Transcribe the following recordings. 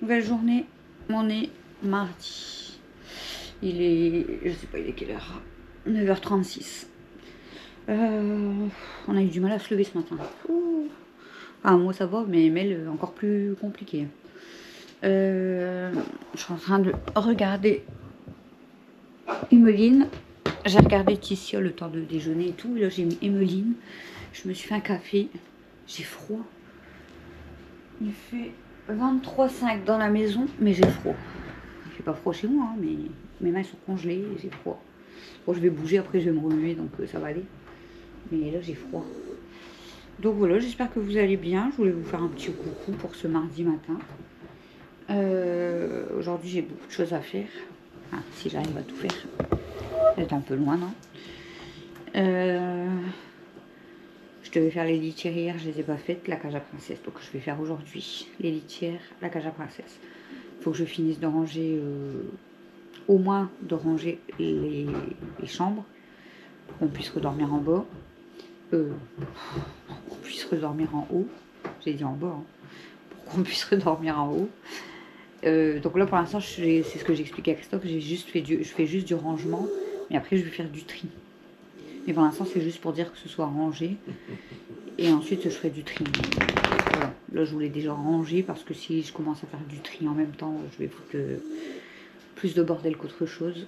nouvelle journée. On est mardi. Il est, je sais pas, il est quelle heure? 9h36. On a eu du mal à se lever ce matin. Enfin, moi ça va, mais Mel, encore plus compliqué. Je suis en train de regarder Emeline. J'ai regardé Tissia le temps de déjeuner et tout. Là, j'ai mis Emeline. Je me suis fait un café. J'ai froid. Il fait 23,5 dans la maison, mais j'ai froid. Il fait pas froid chez moi, hein, mais mes mains sont congelées et j'ai froid. Bon, je vais bouger, après je vais me remuer, donc ça va aller. Mais là, j'ai froid. Donc voilà, j'espère que vous allez bien. Je voulais vous faire un petit coucou pour ce mardi matin. Aujourd'hui, j'ai beaucoup de choses à faire. Enfin, si j'arrive à tout faire. C'est un peu loin, non? Je devais faire les litières hier, je les ai pas faites, la cage à princesse. Donc je vais faire aujourd'hui les litières, la cage à princesse. Il faut que je finisse de ranger, au moins de ranger les chambres, pour qu'on puisse redormir en bas. Pour qu'on puisse redormir en haut. J'ai dit en bas, hein. Pour qu'on puisse redormir en haut. Donc là pour l'instant, c'est ce que j'expliquais à Christophe, je fais juste du rangement, mais après je vais faire du tri. Mais pour l'instant, c'est juste pour dire que ce soit rangé. Et ensuite, je ferai du tri. Voilà. Là, je voulais déjà ranger parce que si je commence à faire du tri en même temps, je vais foutre plus de bordel qu'autre chose.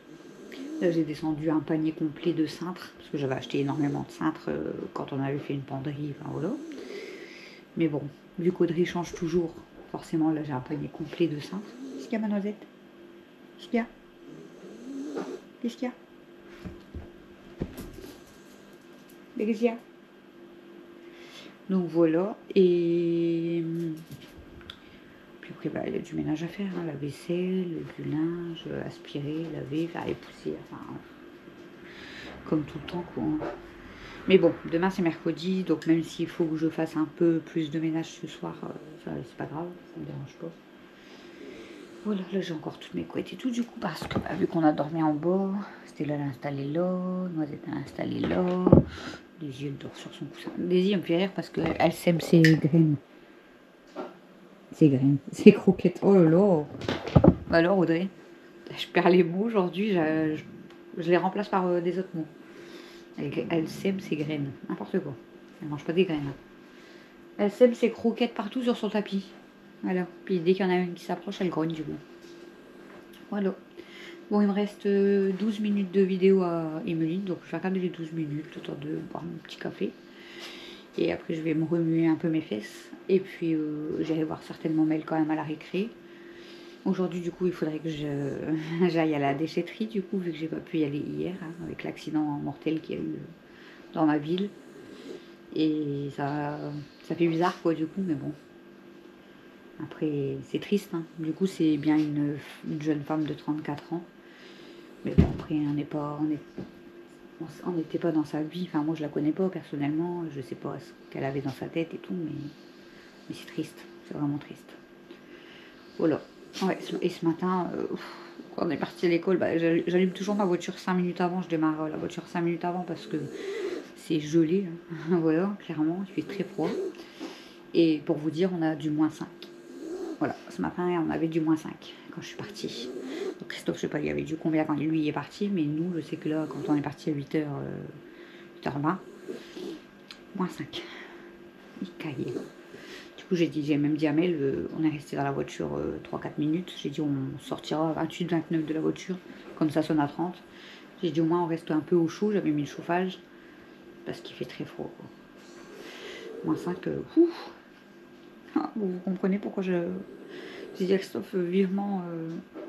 Là, j'ai descendu un panier complet de cintres parce que j'avais acheté énormément de cintres quand on avait fait une penderie. Enfin, voilà. Mais bon, vu qu'Audrey change toujours, forcément, là, j'ai un panier complet de cintres. Qu'est-ce qu'il y a, ma noisette? Qu'est-ce qu'il y a? Qu'est-ce qu'il y a? Qu'est-ce qu'il y a? Donc voilà, et puis après bah, il y a du ménage à faire, hein, la vaisselle, du linge, aspirer, laver, faire les poussières, enfin comme tout le temps quoi. Mais bon, demain c'est mercredi, donc même s'il faut que je fasse un peu plus de ménage ce soir, c'est pas grave, ça me dérange pas. Voilà, là j'ai encore toutes mes couettes et tout du coup parce que vu qu'on a dormi en bas, Stella l'a installé là, Noisette l'a installé là, Daisy elle dort sur son coussin. Daisy elle me fait rire parce qu'elle sème ses graines. Ses graines, ses croquettes, oh là là. Bah alors Audrey, je perds les mots aujourd'hui, je les remplace par des autres mots. Elle sème ses graines, n'importe quoi. Elle mange pas des graines. Elle sème ses croquettes partout sur son tapis. Voilà. Puis dès qu'il y en a une qui s'approche, elle grogne du coup. Voilà. Bon, il me reste 12 minutes de vidéo à Emeline, donc je vais regarder les 12 minutes, le temps de boire mon petit café. Et après, je vais me remuer un peu mes fesses. Et puis, j'irai voir certainement Mel quand même à la récré. Aujourd'hui, du coup, il faudrait que j'aille à la déchetterie, du coup, vu que j'ai pas pu y aller hier, hein, avec l'accident mortel qu'il y a eu dans ma ville. Et ça fait bizarre, quoi, du coup, mais bon. Après, c'est triste, hein. Du coup, c'est bien une jeune femme de 34 ans. Mais bon, après, on n'était pas dans sa vie. Enfin, moi, je la connais pas personnellement. Je sais pas ce qu'elle avait dans sa tête et tout, mais c'est triste. C'est vraiment triste. Voilà. Ouais, et ce matin, quand on est parti à l'école, bah, j'allume toujours ma voiture 5 minutes avant. Je démarre la voiture 5 minutes avant parce que c'est gelé. Hein. Voilà, clairement, il fait très froid. Et pour vous dire, on a du -5. Voilà, ce matin, on avait du -5 quand je suis partie. Donc Christophe, je sais pas, il y avait du combien quand lui est parti, mais nous, je sais que là, quand on est parti à 8h, 8h20, -5. Il caillait. Du coup, j'ai même dit à Mel, on est resté dans la voiture 3-4 minutes. J'ai dit, on sortira à 28-29 de la voiture, comme ça sonne à 30. J'ai dit, au moins, on reste un peu au chaud. J'avais mis le chauffage, parce qu'il fait très froid. -5, ouf. Ah, vous comprenez pourquoi j'ai dit à Christophe vivement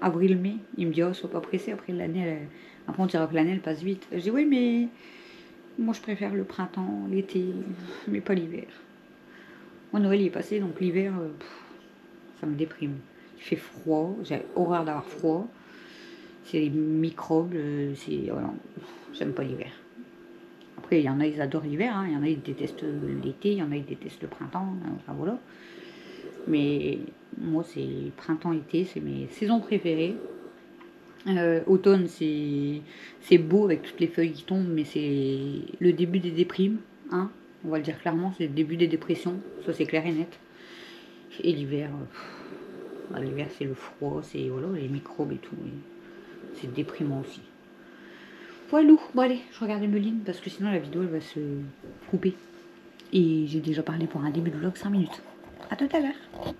avril-mai. Il me dit, oh, sois pas pressé, après l'année, après on dira que l'année, elle passe vite. Je dis, oui, mais moi, je préfère le printemps, l'été, mais pas l'hiver. Moi, Noël, il est passé, donc l'hiver, ça me déprime. Il fait froid, j'ai horreur d'avoir froid. C'est les microbes, voilà, j'aime pas l'hiver. Après, il y en a, ils adorent l'hiver, hein. Il y en a, ils détestent l'été, il y en a, ils détestent le printemps, hein. Enfin voilà. Mais moi, c'est printemps-été, c'est mes saisons préférées. Automne, c'est beau avec toutes les feuilles qui tombent, mais c'est le début des déprimes, hein. On va le dire clairement, c'est le début des dépressions, ça c'est clair et net. Et l'hiver, L'hiver, c'est le froid, c'est voilà, les microbes et tout. C'est déprimant aussi. Voilà, bon allez, je regarde Emeline parce que sinon la vidéo elle va se couper. Et j'ai déjà parlé pour un début de vlog 5 minutes. A tout à l'heure.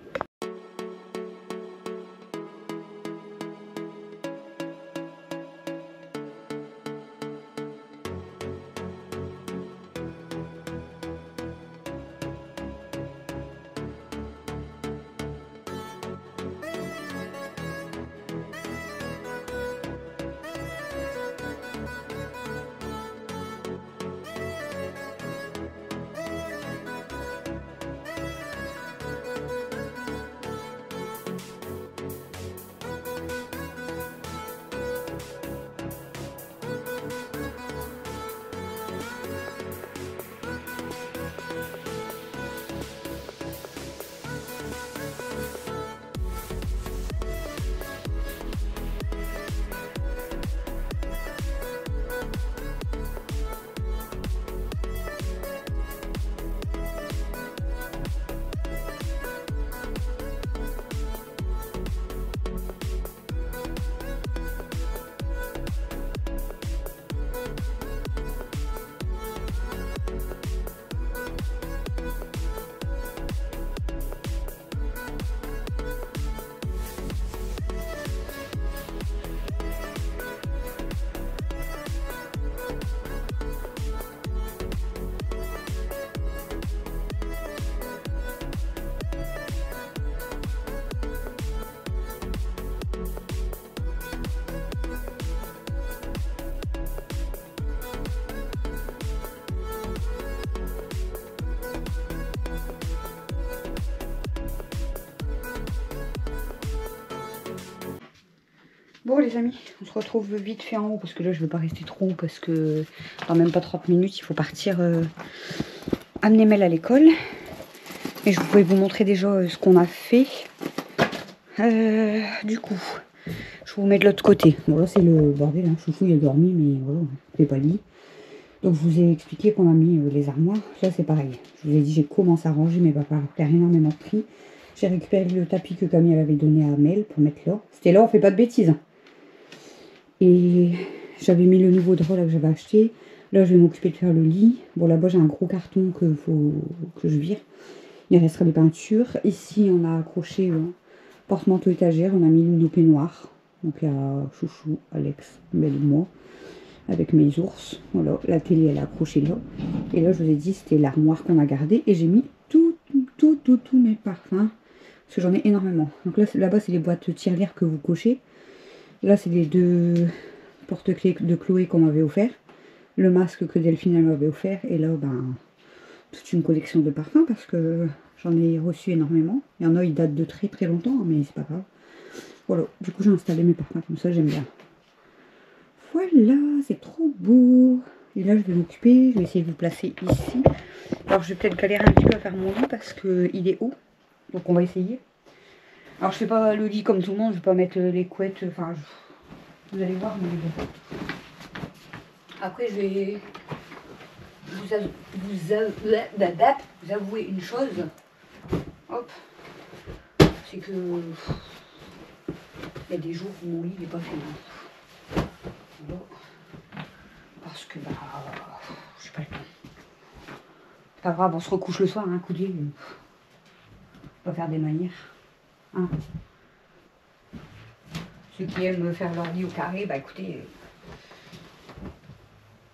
Bon les amis, on se retrouve vite fait en haut parce que là je ne vais pas rester trop haut parce que dans même pas 30 minutes il faut partir amener Mel à l'école. Et je voulais vous montrer déjà ce qu'on a fait. Du coup, je vous mets de l'autre côté. Bon là c'est le bordel, hein. Chouchou il a dormi mais voilà, il fait pas le lit. Donc je vous ai expliqué qu'on a mis les armoires. Là c'est pareil. Je vous ai dit j'ai commencé à ranger mais va pas faire énormément de tri. J'ai récupéré le tapis que Camille avait donné à Mel pour mettre là. C'était là, on fait pas de bêtises. Et j'avais mis le nouveau drap là que j'avais acheté. Là je vais m'occuper de faire le lit. Bon là-bas j'ai un gros carton que je vire. Il restera des peintures. Ici on a accroché porte-manteau étagère. On a mis nos peignoirs. Donc il y a Chouchou, Alex, Mel et moi. Avec mes ours. Voilà, la télé elle est accrochée là. Et là je vous ai dit c'était l'armoire qu'on a gardée. Et j'ai mis tous mes parfums. Parce que j'en ai énormément. Donc là-bas c'est les boîtes tirelires que vous cochez. Là, c'est les 2 porte-clés de Chloé qu'on m'avait offert. Le masque que Delphine m'avait offert. Et là, ben, toute une collection de parfums parce que j'en ai reçu énormément. Il y en a, ils datent de très très longtemps, mais c'est pas grave. Voilà, du coup, j'ai installé mes parfums comme ça, j'aime bien. Voilà, c'est trop beau. Et là, je vais m'occuper, je vais essayer de vous placer ici. Alors, je vais peut-être galérer un petit peu à faire mon lit parce qu'il est haut. Donc, on va essayer. Alors je fais pas le lit comme tout le monde, je vais pas mettre les couettes, enfin vous allez voir, mais bon. Après je vais vous avouer une chose. Hop. C'est que il y a des jours où mon lit n'est pas fait. Voilà. Parce que bah j'ai pas le temps. C'est pas grave, on se recouche le soir, un coup de lit. On va faire des manières. Hein. Ceux qui aiment faire leur lit au carré, bah écoutez,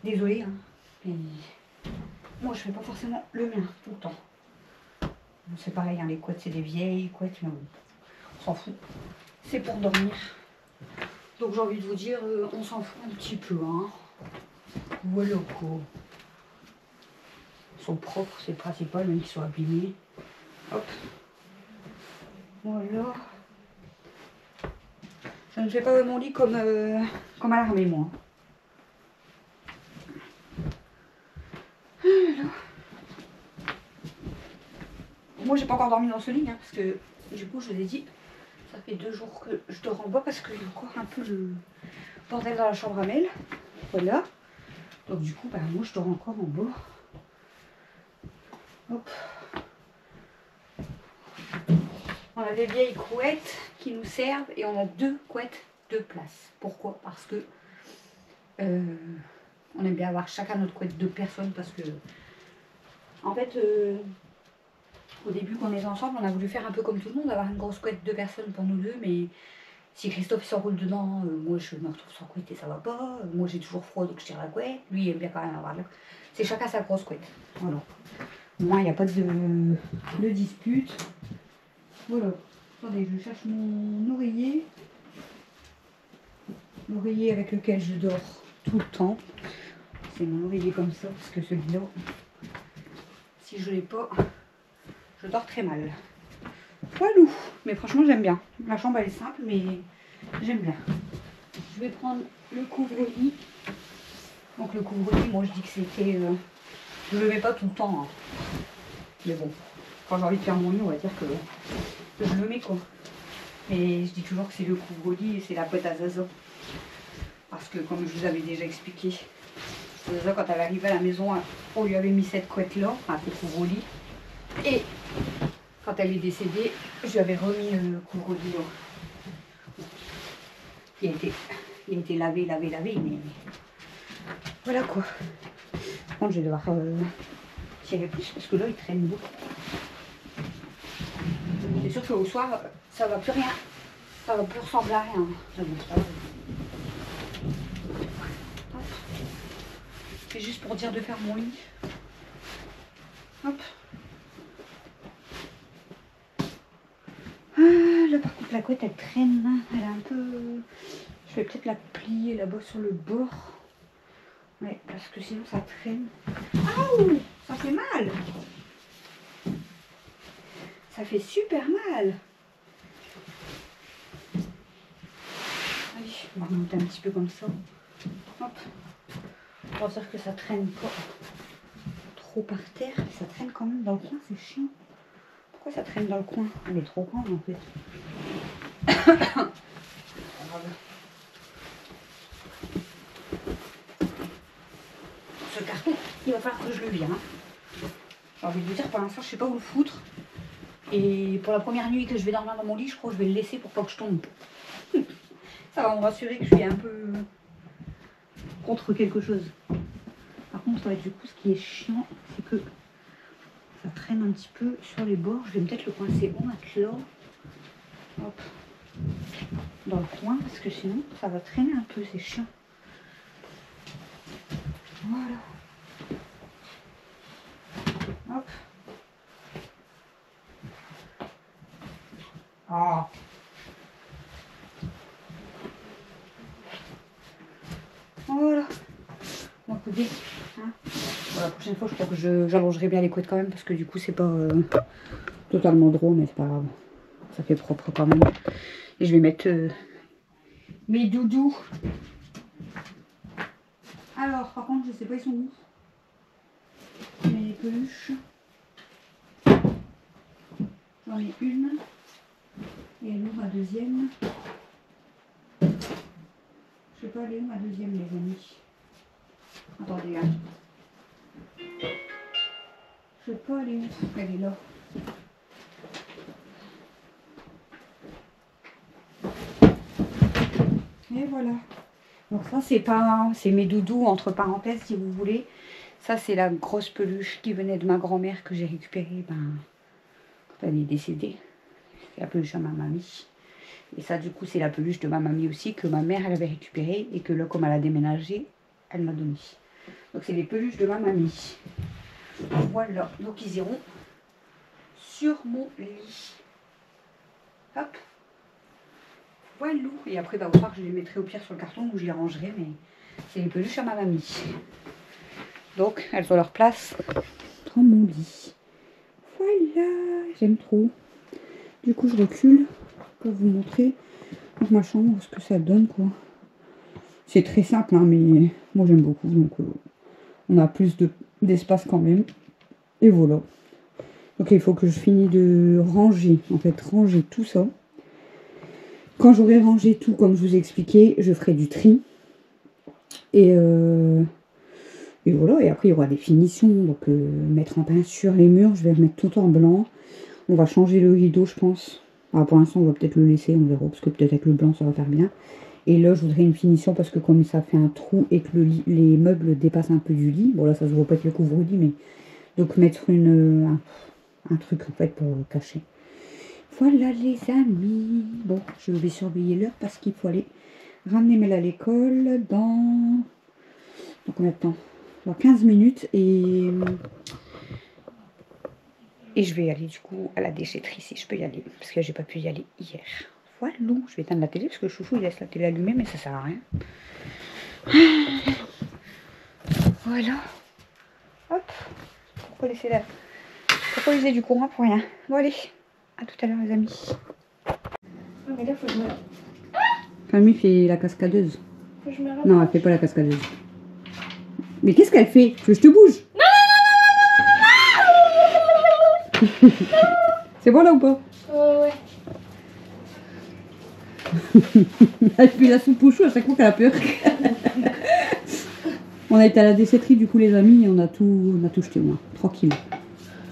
désolé, hein. Et moi je fais pas forcément le mien tout le temps. C'est pareil, hein, les couettes c'est des vieilles couettes, mais on s'en fout. C'est pour dormir. Donc j'ai envie de vous dire, on s'en fout un petit peu, hein. Voilà quoi. Ils sont propres, c'est le principal, même qu'ils sont abîmés. Hop. Voilà. Je ne fais pas mon lit comme à l'armée, moi. Alors. Moi, j'ai pas encore dormi dans ce lit, hein, parce que du coup, je vous ai dit, ça fait 2 jours que je dors en bas parce qu'il y a encore un peu le bordel dans la chambre à Mel. Voilà. Donc du coup, bah, moi, je dors encore en bas. Hop. On a des vieilles couettes qui nous servent et on a 2 couettes de place. Pourquoi? Parce que on aime bien avoir chacun notre couette de personnes parce que en fait au début qu'on est ensemble on a voulu faire un peu comme tout le monde, avoir une grosse couette de personnes pour nous deux, mais si Christophe s'enroule dedans, moi je me retrouve sans couette et ça va pas, moi j'ai toujours froid donc je tire la couette, lui il aime bien quand même avoir la... C'est chacun sa grosse couette, voilà. Moi il n'y a pas de dispute. Voilà, attendez, je cherche mon oreiller. L'oreiller avec lequel je dors tout le temps. C'est mon oreiller comme ça, parce que celui-là, si je l'ai pas, je dors très mal. Voilà, mais franchement j'aime bien. La chambre elle est simple, mais j'aime bien. Je vais prendre le couvre-lit. Donc le couvre-lit, moi je dis que c'était... je le mets pas tout le temps. Hein. Mais bon, quand j'ai envie de faire mon lit, on va dire que je le mets quoi. Mais je dis toujours que c'est le couvre-lit et c'est la couette à Zaza. Parce que comme je vous avais déjà expliqué, Zaza quand elle arrivait à la maison, on lui avait mis cette couette là, enfin ce couvre-lit. Et quand elle est décédée, je lui avais remis le couvre-lit là. Il a été lavé, mais voilà quoi. Par contre je vais devoir tirer plus parce que là il traîne beaucoup. C'est sûr qu'au soir, ça va plus rien. Ça va plus ressembler à rien. C'est juste pour dire de faire mon lit. Hop. Ah, là par contre la couette elle traîne. Elle est un peu... Je vais peut-être la plier là-bas sur le bord. Ouais, parce que sinon ça traîne. Aouh, ça fait mal. Ça fait super mal. Allez, on va remonter un petit peu comme ça. Hop. Pour dire que ça traîne pas trop par terre. Ça traîne quand même dans le coin, c'est chiant. Pourquoi ça traîne dans le coin? Elle est trop grande en fait. Ce carton, il va falloir que je le vire. Hein. J'ai envie de vous dire, pour l'instant, je sais pas où le foutre. Et pour la première nuit que je vais dormir dans mon lit, je crois que je vais le laisser pour pas que je tombe. Ça va me rassurer que je suis un peu contre quelque chose. Par contre, ouais, du coup, ce qui est chiant, c'est que ça traîne un petit peu sur les bords. Je vais peut-être le coincer au matelas. Hop. Dans le coin, parce que sinon, ça va traîner un peu, c'est chiant. Voilà. Hop. Ah. Voilà. Bon, écoutez, hein. Bon, la prochaine fois, je crois que j'allongerai bien les couettes quand même, parce que du coup, c'est pas totalement drôle, mais c'est pas grave. Ça fait propre quand même. Et je vais mettre mes doudous. Alors, par contre, je sais pas, ils sont où? Mes peluches. J'en ai une. Et elle est où ma deuxième? Je sais pas, elle est où ma deuxième, les amis? Attendez, hein. Je sais pas, elle est où? Elle est là. Et voilà. Donc ça, c'est mes doudous, entre parenthèses, si vous voulez. Ça, c'est la grosse peluche qui venait de ma grand-mère que j'ai récupérée quand elle est décédée. C'est la peluche à ma mamie. Et ça, du coup, c'est la peluche de ma mamie aussi, que ma mère, elle avait récupérée. Et que là, comme elle a déménagé, elle m'a donné. Donc, c'est les peluches de ma mamie. Voilà. Donc, ils iront sur mon lit. Hop. Voilà. Et après, au soir, je les mettrai au pire sur le carton où je les rangerai. Mais c'est les peluches à ma mamie. Donc, elles ont leur place dans mon lit. Voilà. J'aime trop. Du coup, je recule pour vous montrer donc, ma chambre, ce que ça donne, quoi. C'est très simple, hein, mais moi, j'aime beaucoup. Donc, on a plus d'espace quand même. Et voilà. Donc, il faut que je finisse de ranger. En fait, ranger tout ça. Quand j'aurai rangé tout, comme je vous ai expliqué, je ferai du tri. Et voilà. Et après, il y aura des finitions. Donc, mettre en peinture les murs. Je vais remettre tout en blanc. On va changer le rideau, je pense. Alors pour l'instant, on va peut-être le laisser, on verra, parce que peut-être avec le blanc, ça va faire bien. Et là, je voudrais une finition, parce que comme ça fait un trou et que les meubles dépassent un peu du lit, bon là, ça se voit pas avec le couvre-lit, mais donc mettre un truc en fait pour cacher. Voilà les amis. Bon, je vais surveiller l'heure parce qu'il faut aller ramener Mel à l'école dans combien de temps? Dans 15 minutes et je vais aller du coup à la déchetterie si je peux y aller parce que j'ai pas pu y aller hier. Voilà, je vais éteindre la télé parce que Chouchou il laisse la télé allumée mais ça sert à rien. Voilà. Hop. Pourquoi laisser du courant pour rien? Bon allez, à tout à l'heure les amis. Ah mais là faut que je me... Camille fait la cascadeuse. Faut que je me rapproche. Non, elle fait pas la cascadeuse. Mais qu'est-ce qu'elle fait? Tu veux que je te bouge? C'est bon là ou pas? Ouais. Elle fait la soupe au chou à chaque fois qu'elle a peur. On a été à la déchetterie du coup les amis et on a tout jeté au moins. Tranquille.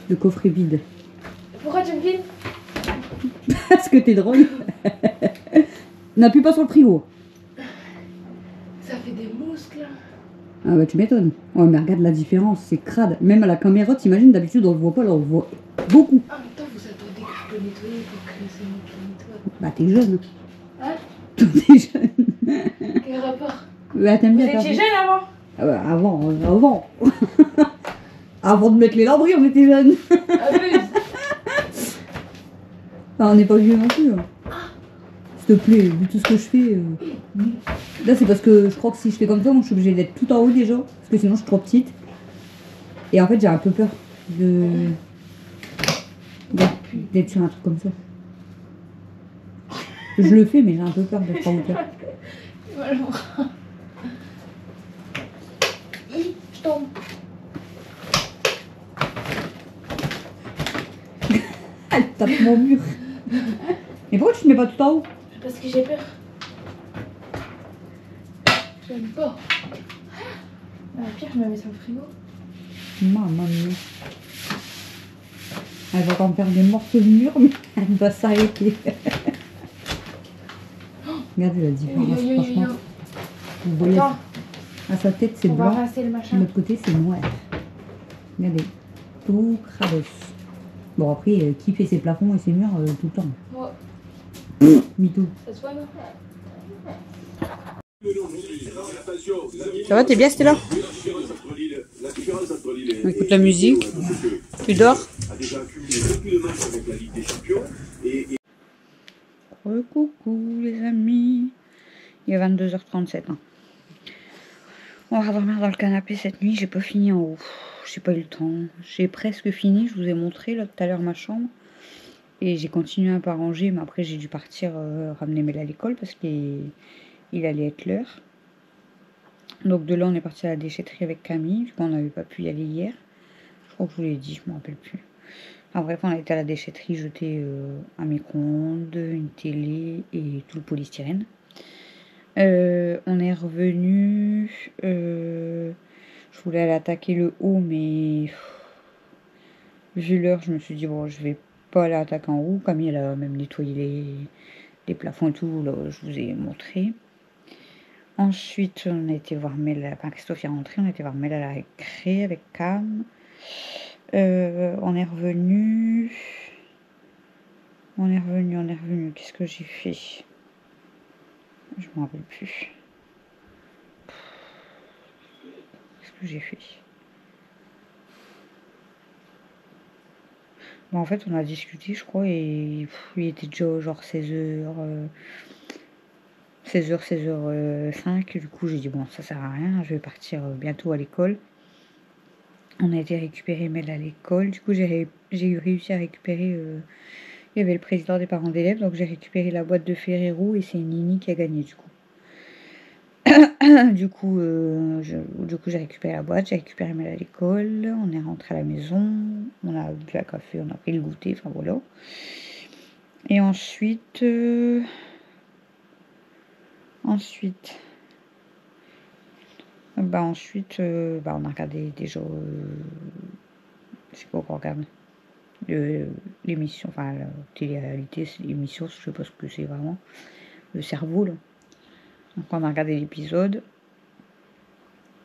Le coffre est vide. Pourquoi tu me filmes? Parce que t'es drôle. N'appuie pas sur le frigo. Ça fait des mousques là. Ah bah tu m'étonnes. Ouais mais regarde la différence, c'est crade. Même à la caméra, t'imagines d'habitude on le voit pas, là on le voit beaucoup. En même temps vous attendez que je peux nettoyer pour que c'est moi qui nettoie. Bah t'es jeune. Hein? T'es jeune. Quel rapport? Bah t'aimes Vous bien. étiez jeune avant? Ah bah, avant. Avant de mettre les lambris, on était jeunes. Abuse. Ah, on n'est pas vieux non plus. Hein. S'il te plaît, vu tout ce que je fais. Là, c'est parce que je crois que si je fais comme ça, moi, je suis obligée d'être tout en haut déjà. Parce que sinon, je suis trop petite. Et en fait, j'ai un peu peur d'être sur un truc comme ça. Je le fais, mais j'ai un peu peur d'être en hauteur. Voilà. Je tombe. Elle tape mon mur. Mais pourquoi tu te mets pas tout en haut? Parce que j'ai peur. J'aime pas. Ah, pire, je me mets sur le frigo. Maman mia. Elle va encore me faire des morceaux de mur, mais elle va s'arrêter. Regardez la différence, franchement. Vous voyez, Attends, à sa tête, c'est on va blanc. rincer le De machin. l'autre côté, c'est noir. Regardez. Tout crados. Bon, après, qui fait ses plafonds et ses murs tout le temps? Ouais. Mytho. Ça se voit, non? Ça va, t'es bien, Stella? On écoute la musique. Tu dors? Coucou les amis. Il est 22h37. Hein. On va dormir dans le canapé cette nuit. J'ai pas fini en haut. J'ai pas eu le temps. J'ai presque fini. Je vous ai montré là tout à l'heure ma chambre. Et j'ai continué un peu à ranger. Mais après, j'ai dû partir ramener Mel à l'école parce qu'il allait être l'heure. Donc de là, on est parti à la déchetterie avec Camille. Du coup, on n'avait pas pu y aller hier. Je crois que je vous l'ai dit, je me rappelle plus. En bref, on a été à la déchetterie jeter un micro-ondes, une télé et tout le polystyrène. On est revenu. Je voulais aller attaquer le haut, mais vu l'heure, je me suis dit, bon, je vais pas aller attaquer en haut. Camille, elle a même nettoyé les plafonds et tout, là, je vous ai montré. Ensuite, on a été voir Mel, enfin Christophe est rentré, on a été voir Mel à la récré avec Cam. On est revenu. Qu'est-ce que j'ai fait? Je me rappelle plus. Qu'est-ce que j'ai fait? Bon, en fait, on a discuté, je crois, et il était déjà genre 16h. 16h05. Du coup, j'ai dit, bon, ça sert à rien, je vais partir bientôt à l'école. On a été récupérer Mel à l'école. Du coup, j'ai réussi à récupérer. Il y avait le président des parents d'élèves, donc j'ai récupéré la boîte de Ferrero et c'est Nini qui a gagné du coup. du coup, j'ai récupéré la boîte, j'ai récupéré Mel à l'école, on est rentré à la maison, on a bu un café, on a pris le goûter, enfin voilà. Et ensuite, on a regardé déjà, je sais pas quoi on regarde. l'émission, enfin la télé-réalité, c'est l'émission, je sais pas ce que c'est vraiment, le cerveau là. Donc on a regardé l'épisode.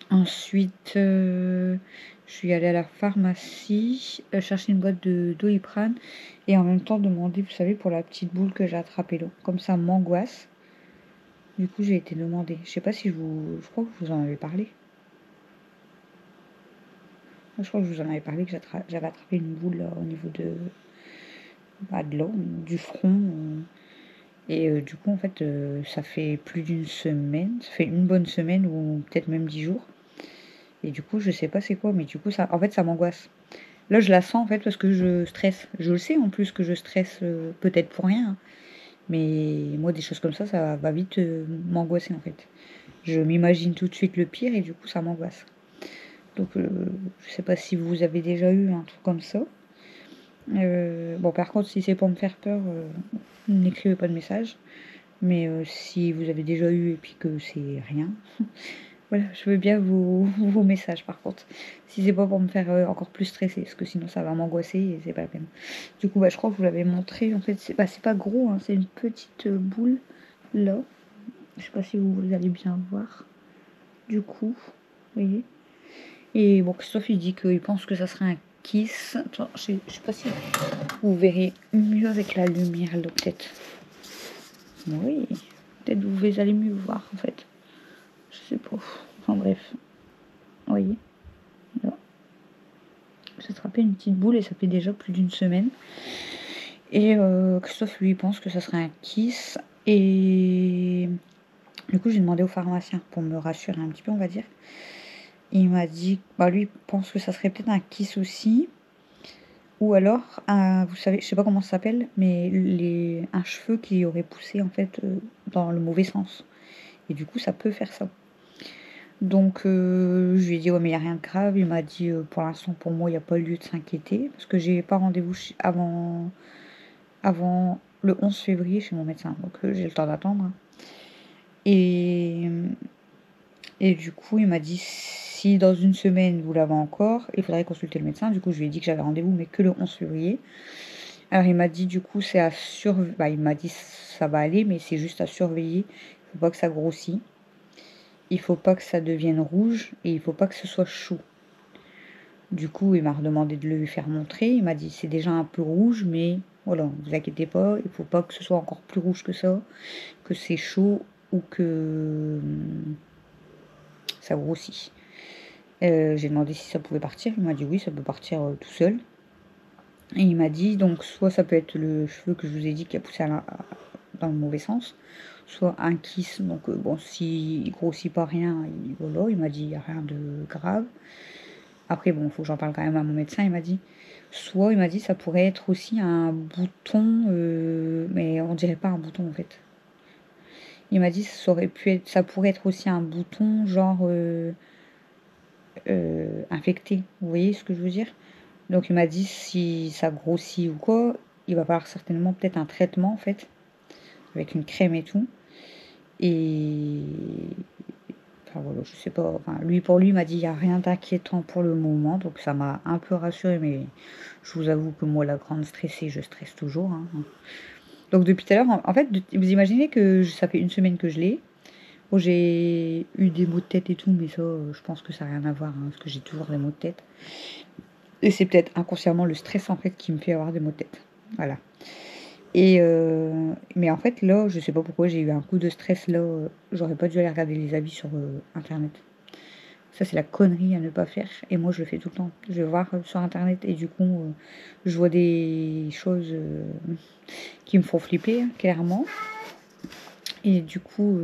Ensuite, je suis allée à la pharmacie chercher une boîte de Doliprane et en même temps demander, vous savez, pour la petite boule que j'ai attrapée là. Comme ça m'angoisse. Du coup, j'ai été demander. Je sais pas si je crois que je vous en avais parlé. Je crois que je vous en avais parlé que j'avais attrapé une boule là, au niveau de là, du front. Et du coup, en fait, ça fait plus d'une semaine. Ça fait une bonne semaine ou peut-être même 10 jours. Et du coup, je sais pas c'est quoi, mais du coup, ça, en fait, ça m'angoisse. Là, je la sens en fait parce que je stresse. Je le sais en plus que je stresse, peut-être pour rien, hein. Mais moi, des choses comme ça va vite m'angoisser en fait. Je m'imagine tout de suite le pire et du coup, ça m'angoisse. Donc, je sais pas si vous avez déjà eu un truc comme ça. Bon, par contre, si c'est pour me faire peur, n'écrivez pas de message. Mais si vous avez déjà eu et puis que c'est rien, voilà, je veux bien vos messages par contre. Si c'est pas pour me faire encore plus stresser, parce que sinon ça va m'angoisser et c'est pas la peine. Du coup, bah, je crois que je vous l'avais montré. En fait, c'est pas gros, hein, c'est une petite boule là. Je sais pas si vous allez bien voir. Du coup, vous voyez. Et bon, Christophe il dit qu'il pense que ça serait un kiss. Attends, je sais pas si vous verrez mieux avec la lumière là, peut-être. Oui, peut-être vous allez mieux voir en fait. Je sais pas. Enfin bref. Vous voyez. Là. J'ai attrapé une petite boule et ça fait déjà plus d'une semaine. Et Christophe lui pense que ça serait un kiss. Et du coup j'ai demandé au pharmacien pour me rassurer un petit peu on va dire. Et il m'a dit, bah lui pense que ça serait peut-être un kiss aussi. Ou alors, vous savez, je sais pas comment ça s'appelle, mais un cheveu qui aurait poussé en fait dans le mauvais sens. Et du coup ça peut faire ça. Donc je lui ai dit ouais mais il n'y a rien de grave. Il m'a dit pour l'instant pour moi il n'y a pas lieu de s'inquiéter. Parce que j'ai pas rendez-vous avant le 11 février chez mon médecin. Donc j'ai le temps d'attendre. Hein. Et, et du coup il m'a dit si dans une semaine vous l'avez encore, il faudrait consulter le médecin. Du coup je lui ai dit que j'avais rendez-vous mais que le 11 février. Alors il m'a dit du coup c'est à surveiller. Bah, il m'a dit ça va aller mais c'est juste à surveiller. Il faut pas que ça grossisse. Il faut pas que ça devienne rouge et il faut pas que ce soit chaud. Du coup, il m'a redemandé de le lui faire montrer. Il m'a dit c'est déjà un peu rouge, mais voilà, ne vous inquiétez pas, il faut pas que ce soit encore plus rouge que ça, que c'est chaud ou que ça grossit. J'ai demandé si ça pouvait partir. Il m'a dit oui, ça peut partir tout seul. Et il m'a dit donc soit ça peut être le cheveu que je vous ai dit qui a poussé dans le mauvais sens, soit un kiss. Donc bon, s'il grossit pas rien, voilà, il m'a dit il n'y a rien de grave. Après, bon, il faut que j'en parle quand même à mon médecin. Il m'a dit, soit il m'a dit, ça pourrait être aussi un bouton, mais on dirait pas un bouton en fait. Il m'a dit, ça pourrait être aussi un bouton genre infecté. Vous voyez ce que je veux dire? Donc il m'a dit, si ça grossit ou quoi, il va falloir certainement peut-être un traitement en fait, avec une crème et tout. Et enfin voilà, je sais pas. Enfin, pour lui, il m'a dit il n'y a rien d'inquiétant pour le moment, donc ça m'a un peu rassurée, mais je vous avoue que moi, la grande stressée, je stresse toujours. Hein. Donc depuis tout à l'heure, en fait, vous imaginez que ça fait une semaine que je l'ai. Bon, j'ai eu des maux de tête et tout, mais ça, je pense que ça n'a rien à voir, hein, parce que j'ai toujours des maux de tête. Et c'est peut-être inconsciemment le stress en fait qui me fait avoir des maux de tête. Voilà. Et mais en fait là, je sais pas pourquoi j'ai eu un coup de stress là. J'aurais pas dû aller regarder les avis sur internet. Ça c'est la connerie à ne pas faire. Et moi je le fais tout le temps. Je vais voir sur internet et du coup je vois des choses qui me font flipper hein, clairement. Et du coup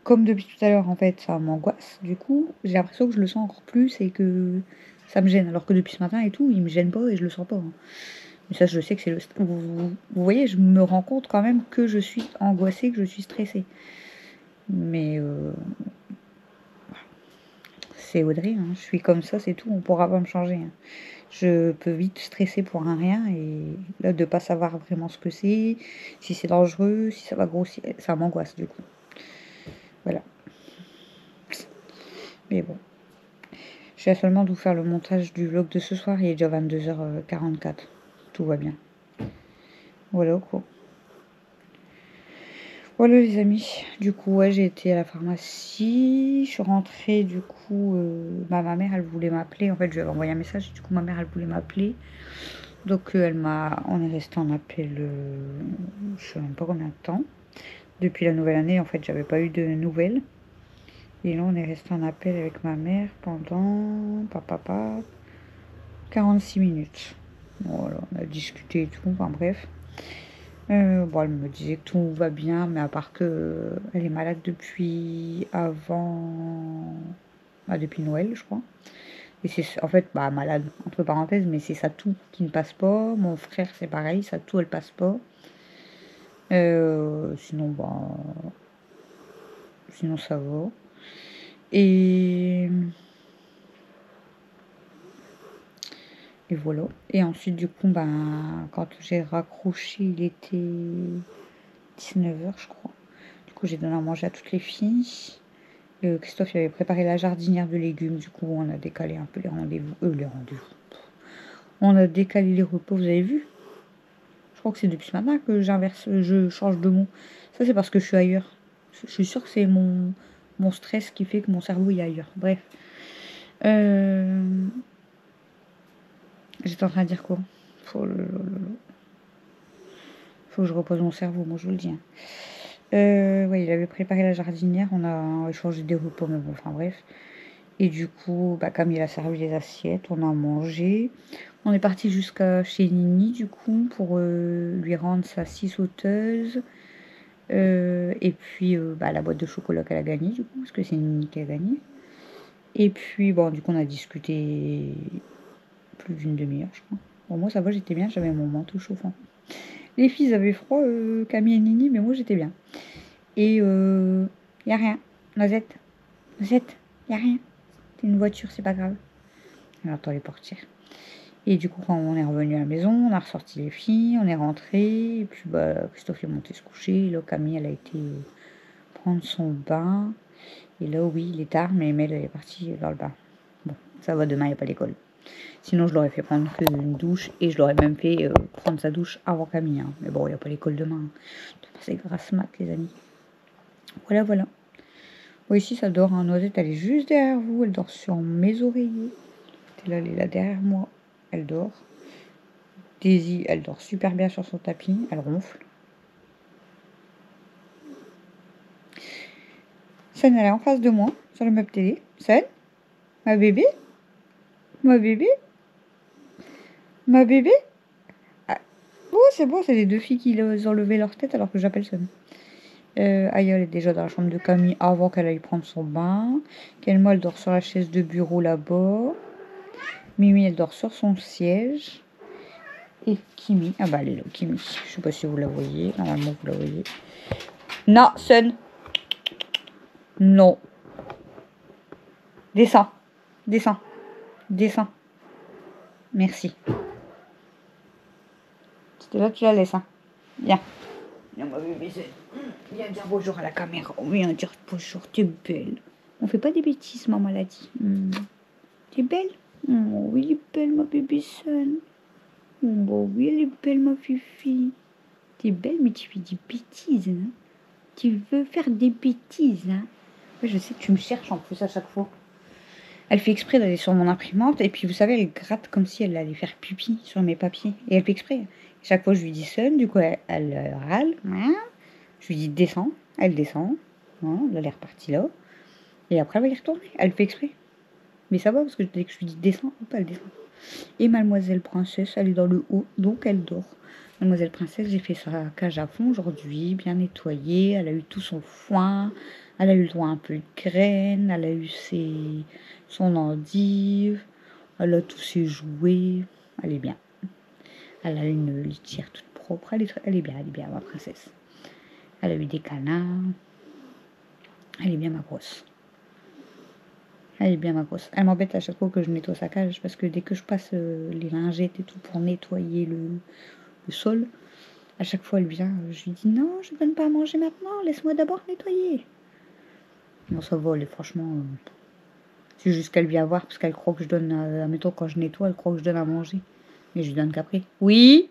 comme depuis tout à l'heure en fait ça m'angoisse. Du coup j'ai l'impression que je le sens encore plus et que ça me gêne. Alors que depuis ce matin et tout, il me gêne pas et je le sens pas. Hein. Mais ça, je sais que c'est le... Vous voyez, je me rends compte quand même que je suis angoissée, que je suis stressée. Mais c'est Audrey, hein. Je suis comme ça, c'est tout. On pourra pas me changer. Hein. Je peux vite stresser pour un rien et là, de pas savoir vraiment ce que c'est, si c'est dangereux, si ça va grossir, ça m'angoisse du coup. Voilà. Mais bon. Je viens seulement de vous faire le montage du vlog de ce soir. Il est déjà 22h44. Tout va bien. Voilà quoi. Voilà les amis. Du coup, ouais, j'ai été à la pharmacie. Je suis rentrée, du coup, ma mère, elle voulait m'appeler. En fait, je lui avais envoyé un message. Du coup, ma mère, elle voulait m'appeler. Donc, on est resté en appel, je sais même pas combien de temps. Depuis la nouvelle année, en fait, j'avais pas eu de nouvelles. Et là, on est resté en appel avec ma mère pendant 46 minutes. Voilà, on a discuté et tout, enfin bref. Bon, elle me disait que tout va bien, mais à part que elle est malade depuis avant, depuis Noël, je crois. Et c'est en fait, bah, malade, entre parenthèses, mais c'est sa toux qui ne passe pas. Mon frère, c'est pareil, sa toux, elle passe pas. Sinon, bah, sinon ça va. Et voilà. Et ensuite, du coup, ben, quand j'ai raccroché, il était 19h, je crois. Du coup, j'ai donné à manger à toutes les filles. Christophe il avait préparé la jardinière de légumes. Du coup, on a décalé un peu les rendez-vous. On a décalé les repas, vous avez vu? Je crois que c'est depuis ce matin que je change de mot. Ça, c'est parce que je suis ailleurs. Je suis sûre que c'est mon stress qui fait que mon cerveau est ailleurs. Bref. J'étais en train de dire quoi? Faut que je repose mon cerveau, moi je vous le dis. Hein. Ouais, il avait préparé la jardinière, on a échangé des repas, mais bon, enfin bref. Et du coup, bah, comme il a servi les assiettes, on a mangé. On est parti jusqu'à chez Nini, du coup, pour lui rendre sa scie sauteuse. Et puis, bah, la boîte de chocolat qu'elle a gagnée, du coup, parce que c'est Nini qui a gagné. Et puis, bon, du coup, on a discuté plus d'une demi-heure, je crois. Bon, moi, ça va, j'étais bien, j'avais mon manteau chauffant. Les filles avaient froid, Camille et Nini, mais moi, j'étais bien. Et y a rien. Noisette, y a rien. C'est une voiture, c'est pas grave. Alors, attends les portières. Et du coup, quand on est revenu à la maison, on a ressorti les filles, on est rentré. Et puis, bah, Christophe est monté se coucher. Et là, Camille, elle a été prendre son bain. Et là, oui, il est tard, mais Mel, elle est partie dans le bain. Bon, ça va, demain, il n'y a pas d'école. Sinon, je l'aurais fait prendre une douche. Et je l'aurais même fait prendre sa douche avant Camille. Hein. Mais bon, il n'y a pas l'école demain. C'est grâce mat, les amis. Voilà, voilà. Bon, ici, ça dort. Hein. Noisette, elle est juste derrière vous. Elle dort sur mes oreillers. Et là, elle est là derrière moi. Elle dort. Daisy, elle dort super bien sur son tapis. Elle ronfle. Sun, elle est en face de moi, sur le meuble télé. Sun, ma bébé, ma bébé, ma bébé. Ah. Oh, c'est bon, c'est les deux filles qui ont levé leur tête alors que j'appelle Sun. Aya, elle est déjà dans la chambre de Camille avant qu'elle aille prendre son bain. Kelma, elle dort sur la chaise de bureau là-bas. Mimi, elle dort sur son siège. Et Kimi, ah bah elle est là, Kimi. Je sais pas si vous la voyez. Normalement, vous la voyez. Non, Sun. Non. Descends. Descends. Descends. Merci. C'était là, tu la laisses. Hein. Viens. Viens, ma bébé. Viens dire bonjour à la caméra. Viens dire bonjour. T'es belle. On fait pas des bêtises, maman l'a dit. T'es belle? Oh, oui, elle est belle, ma bébé Sun. Oh, bah oui, elle est belle, ma fifi. T'es belle, mais tu fais des bêtises. Hein. Tu veux faire des bêtises. Hein. Ouais, je sais que tu me cherches en plus à chaque fois. Elle fait exprès d'aller sur mon imprimante et puis vous savez, elle gratte comme si elle allait faire pipi sur mes papiers. Et elle fait exprès. Chaque fois, je lui dis Sun, du coup, elle râle. Je lui dis descends. Elle descend. Là, elle est repartie là. Et après, elle va y retourner. Elle fait exprès. Mais ça va parce que dès que je lui dis descends, hop, elle descend. Et Mademoiselle Princesse, elle est dans le haut, donc elle dort. Mademoiselle Princesse, j'ai fait sa cage à fond aujourd'hui, bien nettoyée. Elle a eu tout son foin. Elle a eu le droit à un peu de graines. Elle a eu son endive. Elle a tous ses jouets. Elle est bien. Elle a une litière toute propre. Elle est bien, ma princesse. Elle a eu des câlins. Elle est bien, ma grosse. Elle est bien, ma grosse. Elle m'embête à chaque fois que je nettoie sa cage parce que dès que je passe les lingettes et tout pour nettoyer le sol, à chaque fois elle vient, je lui dis non, je ne donne pas à manger maintenant, laisse-moi d'abord nettoyer. Bon, ça va, elle est franchement, C'est juste qu'elle vient voir parce qu'elle croit que je donne, admettons quand je nettoie, elle croit que je donne à manger. Mais je lui donne qu'après. Oui.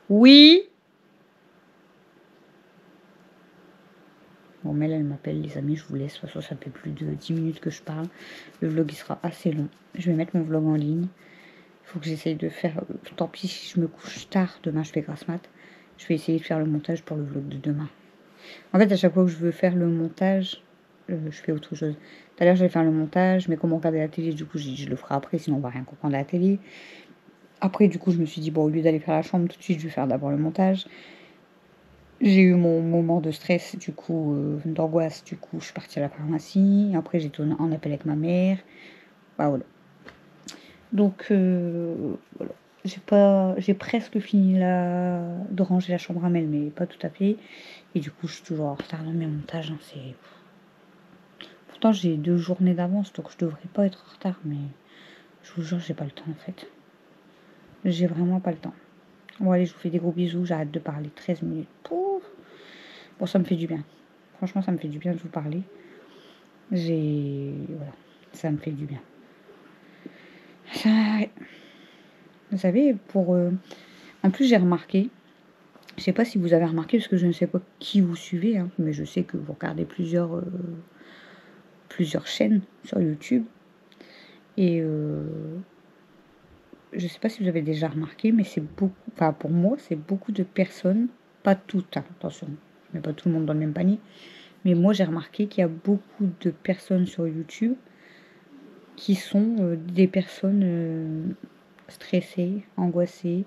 Oui. Bon, mais là, elle m'appelle, les amis, je vous laisse. De toute façon, ça fait plus de 10 minutes que je parle. Le vlog, il sera assez long. Je vais mettre mon vlog en ligne. Il faut que j'essaye de faire... Tant pis si je me couche tard. Demain, je fais grasse mat. Je vais essayer de faire le montage pour le vlog de demain. En fait, à chaque fois que je veux faire le montage, je fais autre chose. Tout à l'heure, j'allais faire le montage, mais comment regarder la télé, du coup, je le ferai après, sinon on va rien comprendre à la télé. Après, du coup, je me suis dit, bon, au lieu d'aller faire la chambre tout de suite, je vais faire d'abord le montage. J'ai eu mon moment de stress, du coup, d'angoisse, du coup, je suis partie à la pharmacie. Après, j'étais en appel avec ma mère. Bah, voilà. Donc, voilà. J'ai presque fini de ranger la chambre à Mel, mais pas tout à fait. Et du coup, je suis toujours en retard dans mes montages. Hein, pourtant, j'ai 2 journées d'avance, donc je devrais pas être en retard, mais je vous jure, j'ai pas le temps en fait. J'ai vraiment pas le temps. Bon, allez, je vous fais des gros bisous. J'arrête de parler 13 minutes. Pouf. Bon, ça me fait du bien. Franchement, ça me fait du bien de vous parler. Voilà, ça me fait du bien. Ça, ouais. Vous savez, en plus, j'ai remarqué, je sais pas si vous avez remarqué, parce que je ne sais pas qui vous suivez, hein, mais je sais que vous regardez plusieurs chaînes sur YouTube. Et je sais pas si vous avez déjà remarqué, mais c'est beaucoup, enfin pour moi, c'est beaucoup de personnes, pas toutes, hein, attention, je mets pas tout le monde dans le même panier, mais moi j'ai remarqué qu'il y a beaucoup de personnes sur YouTube qui sont des personnes stressées, angoissées,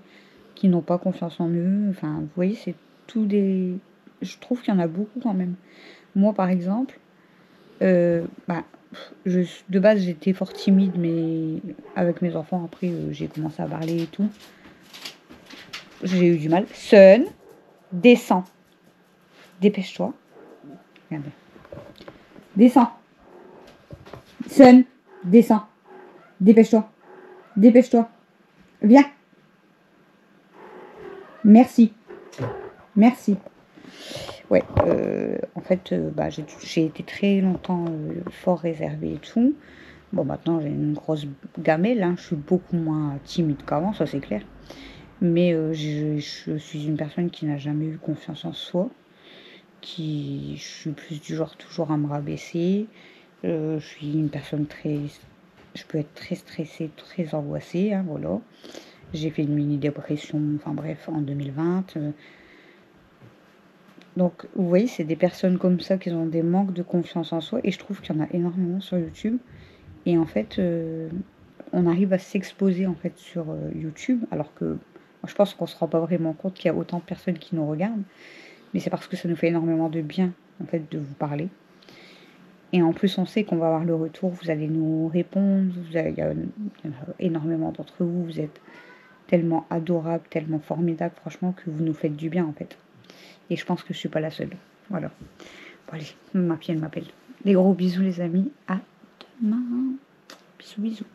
qui n'ont pas confiance en eux. Enfin, vous voyez, c'est tout des... Je trouve qu'il y en a beaucoup quand même. Moi, par exemple, bah, de base, j'étais fort timide, mais avec mes enfants, après, j'ai commencé à parler et tout. J'ai eu du mal. Sun, descends. Dépêche-toi. Regardez. Descends. Sun, descends. Dépêche-toi. Dépêche-toi. Viens. Merci. Merci. Ouais, en fait, bah, j'ai été très longtemps fort réservée et tout. Bon, maintenant, j'ai une grosse gamelle, hein. Je suis beaucoup moins timide qu'avant, ça c'est clair. Mais je suis une personne qui n'a jamais eu confiance en soi. Je suis plus du genre toujours à me rabaisser. Je suis une personne je peux être très stressée, très angoissée, hein, voilà. J'ai fait une mini-dépression, enfin bref, en 2020. Donc, vous voyez, c'est des personnes comme ça qui ont des manques de confiance en soi. Et je trouve qu'il y en a énormément sur YouTube. Et en fait, on arrive à s'exposer en fait sur YouTube. Alors que moi, je pense qu'on ne se rend pas vraiment compte qu'il y a autant de personnes qui nous regardent. Mais c'est parce que ça nous fait énormément de bien, en fait, de vous parler. Et en plus, on sait qu'on va avoir le retour. Vous allez nous répondre. Il y a énormément d'entre vous. Vous êtes tellement adorables, tellement formidables, franchement, que vous nous faites du bien, en fait. Et je pense que je suis pas la seule. Voilà. Bon, allez, ma fille, elle m'appelle. Des gros bisous, les amis. À demain. Bisous, bisous.